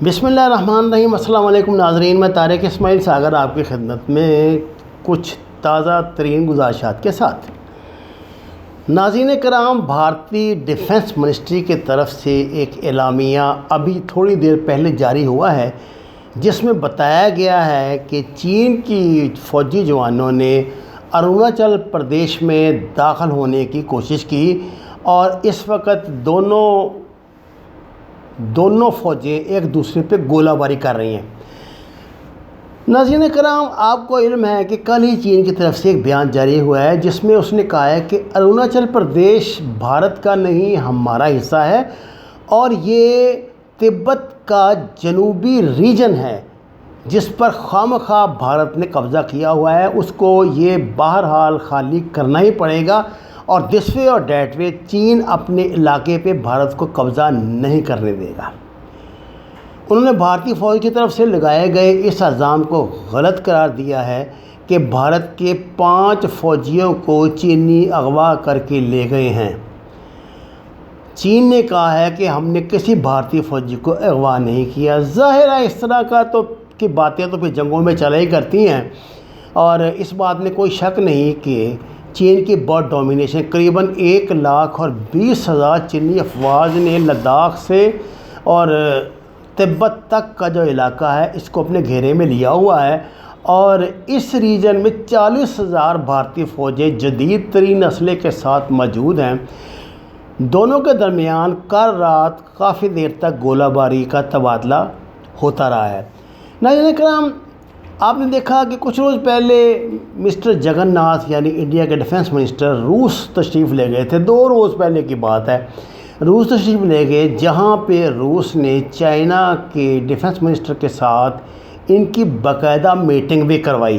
بسم اللہ الرحمن الرحیم۔ السلام علیکم ناظرین، میں طارق اسماعیل ساگر آپ کی خدمت میں کچھ تازہ ترین گزارشات کے ساتھ۔ ناظرین کرام، بھارتی ڈیفنس منسٹری کی طرف سے ایک اعلامیہ ابھی تھوڑی دیر پہلے جاری ہوا ہے، جس میں بتایا گیا ہے کہ چین کی فوجی جوانوں نے اروناچل پردیش میں داخل ہونے کی کوشش کی اور اس وقت دونوں فوجیں ایک دوسرے پہ گولہ باری کر رہی ہیں۔ ناظرین کرام، آپ کو علم ہے کہ کل ہی چین کی طرف سے ایک بیان جاری ہوا ہے، جس میں اس نے کہا ہے کہ اروناچل پردیش بھارت کا نہیں ہمارا حصہ ہے اور یہ تبت کا جنوبی ریجن ہے جس پر خواہ بھارت نے قبضہ کیا ہوا ہے، اس کو یہ بہرحال خالی کرنا ہی پڑے گا اور دس وے اور دیٹ وے چین اپنے علاقے پہ بھارت کو قبضہ نہیں کرنے دے گا۔ انہوں نے بھارتی فوج کی طرف سے لگائے گئے اس الزام کو غلط قرار دیا ہے کہ بھارت کے 5 فوجیوں کو چینی اغوا کر کے لے گئے ہیں۔ چین نے کہا ہے کہ ہم نے کسی بھارتی فوجی کو اغوا نہیں کیا۔ ظاہر ہے اس طرح کی باتیں تو پھر جنگوں میں چلا ہی کرتی ہیں، اور اس بات میں کوئی شک نہیں کہ چین کی برڈ ڈومینیشن قریباً 1,20,000 چینی افواج نے لداخ سے اور تبت تک کا جو علاقہ ہے اس کو اپنے گھیرے میں لیا ہوا ہے، اور اس ریجن میں 40,000 بھارتی فوجیں جدید ترین اسلحے کے ساتھ موجود ہیں۔ دونوں کے درمیان کل رات کافی دیر تک گولہ باری کا تبادلہ ہوتا رہا ہے۔ ناظرین کرام، آپ نے دیکھا کہ کچھ روز پہلے مسٹر جگن ناتھ یعنی انڈیا کے ڈیفنس منسٹر روس تشریف لے گئے تھے۔ 2 روز پہلے کی بات ہے، روس تشریف لے گئے، جہاں پہ روس نے چائنا کے ڈیفنس منسٹر کے ساتھ ان کی باقاعدہ میٹنگ بھی کروائی۔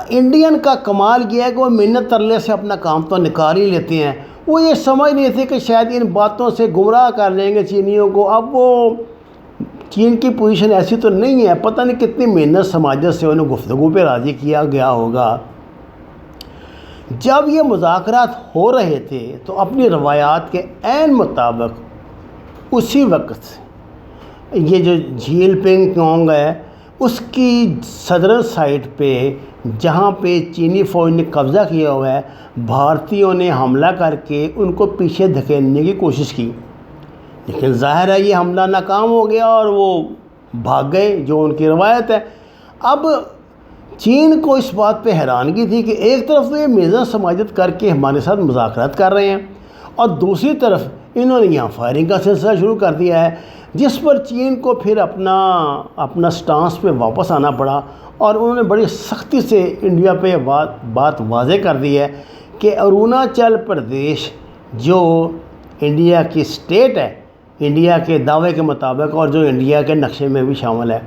انڈین کا کمال یہ ہے کہ وہ منت ترلے سے اپنا کام تو نکال ہی لیتے ہیں۔ وہ یہ سمجھ نہیں تھے کہ شاید ان باتوں سے گمراہ کر لیں گے چینیوں کو۔ اب وہ چین کی پوزیشن ایسی تو نہیں ہے، پتہ نہیں کتنی محنت سماجت سے انہیں گفتگو پہ راضی کیا گیا ہوگا۔ جب یہ مذاکرات ہو رہے تھے تو اپنی روایات کے عین مطابق اسی وقت یہ جو جھیل پنگ کانگ ہے اس کی صدرن سائٹ پہ جہاں پہ چینی فوج نے قبضہ کیا ہوا ہے، بھارتیوں نے حملہ کر کے ان کو پیچھے دھکیلنے کی کوشش کی، لیکن ظاہر ہے یہ حملہ ناکام ہو گیا اور وہ بھاگ گئے، جو ان کی روایت ہے۔ اب چین کو اس بات پہ حیرانگی تھی کہ ایک طرف تو یہ میزان سماجت کر کے ہمارے ساتھ مذاکرات کر رہے ہیں اور دوسری طرف انہوں نے یہاں فائرنگ کا سلسلہ شروع کر دیا ہے، جس پر چین کو پھر اپنا سٹانس پہ واپس آنا پڑا، اور انہوں نے بڑی سختی سے انڈیا پہ بات واضح کر دی ہے کہ اروناچل پردیش جو انڈیا کی اسٹیٹ ہے، انڈیا کے دعوے کے مطابق اور جو انڈیا کے نقشے میں بھی شامل ہے،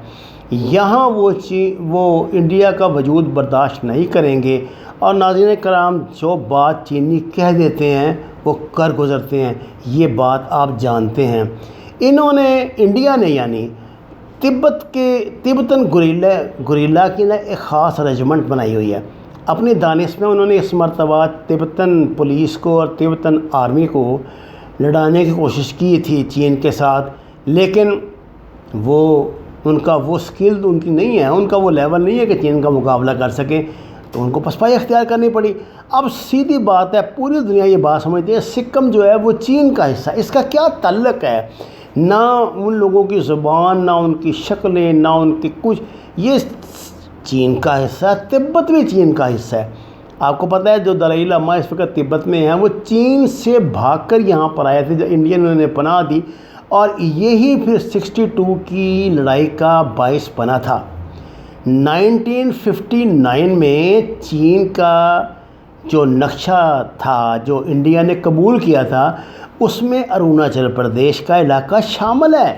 یہاں وہ انڈیا کا وجود برداشت نہیں کریں گے۔ اور ناظرین کرام، جو بات چینی کہہ دیتے ہیں وہ کر گزرتے ہیں، یہ بات آپ جانتے ہیں۔ انڈیا نے یعنی تبتن گوریلا کی ایک خاص ریجمنٹ بنائی ہوئی ہے۔ اپنی دانش میں انہوں نے اس مرتبہ تبتن پولیس کو اور تبتن آرمی کو لڑانے کی کوشش کی تھی چین کے ساتھ، لیکن ان کا وہ سکل ان کی نہیں ہے، ان کا وہ لیول نہیں ہے کہ چین کا مقابلہ کر سکیں، تو ان کو پسپائی اختیار کرنی پڑی۔ اب سیدھی بات ہے، پوری دنیا یہ بات سمجھتی ہے سکم جو ہے وہ چین کا حصہ، اس کا کیا تعلق ہے؟ نہ ان لوگوں کی زبان، نہ ان کی شکلیں، نہ ان کی کچھ، یہ چین کا حصہ ہے، تبت بھی چین کا حصہ ہے۔ آپ کو پتہ ہے جو دلائی لاما اس وقت تبت میں ہیں وہ چین سے بھاگ کر یہاں پر آئے تھے، جو انڈین نے پناہ دی، اور یہی پھر 62 کی لڑائی کا باعث بنا تھا۔ 1959 میں چین کا جو نقشہ تھا جو انڈیا نے قبول کیا تھا، اس میں اروناچل پردیش کا علاقہ شامل ہے۔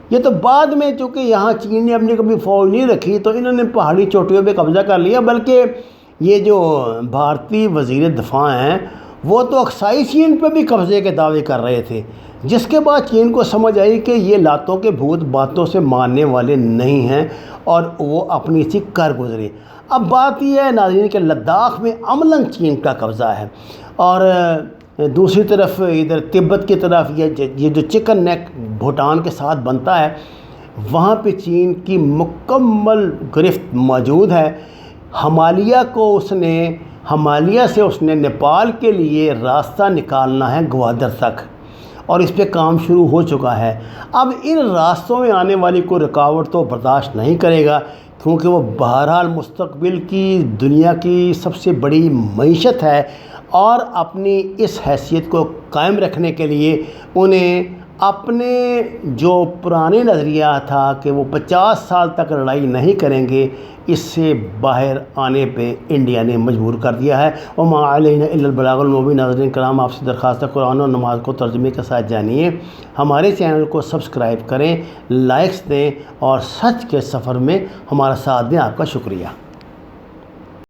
یہ تو بعد میں چونکہ یہاں چین نے اپنی کبھی فوج نہیں رکھی تو انہوں نے پہاڑی چوٹیوں پہ قبضہ کر لیا، بلکہ یہ جو بھارتی وزیر دفاع ہیں وہ تو اکسائی چین پہ بھی قبضے کے دعوے کر رہے تھے، جس کے بعد چین کو سمجھ آئی کہ یہ لاتوں کے بھوت باتوں سے ماننے والے نہیں ہیں، اور وہ اپنی سی کر گزری۔ اب بات یہ ہے ناظرین کہ لداخ میں عملاً چین کا قبضہ ہے، اور دوسری طرف ادھر تبت کی طرف یہ جو چکن نیک بھوٹان کے ساتھ بنتا ہے وہاں پہ چین کی مکمل گرفت موجود ہے۔ ہمالیہ سے اس نے نیپال کے لیے راستہ نکالنا ہے گوادر تک، اور اس پہ کام شروع ہو چکا ہے۔ اب ان راستوں میں آنے والی کوئی رکاوٹ تو برداشت نہیں کرے گا، کیونکہ وہ بہرحال مستقبل کی دنیا کی سب سے بڑی معیشت ہے، اور اپنی اس حیثیت کو قائم رکھنے کے لیے انہیں اپنے جو پرانے نظریہ تھا کہ وہ 50 سال تک لڑائی نہیں کریں گے، اس سے باہر آنے پہ انڈیا نے مجبور کر دیا ہے۔ وما علینا الا البلاغ المبین۔ ناظرین کرام، آپ سے درخواست ہے قرآن اور نماز کو ترجمے کے ساتھ جانیے، ہمارے چینل کو سبسکرائب کریں، لائکس دیں، اور سچ کے سفر میں ہمارا ساتھ دیں۔ آپ کا شکریہ۔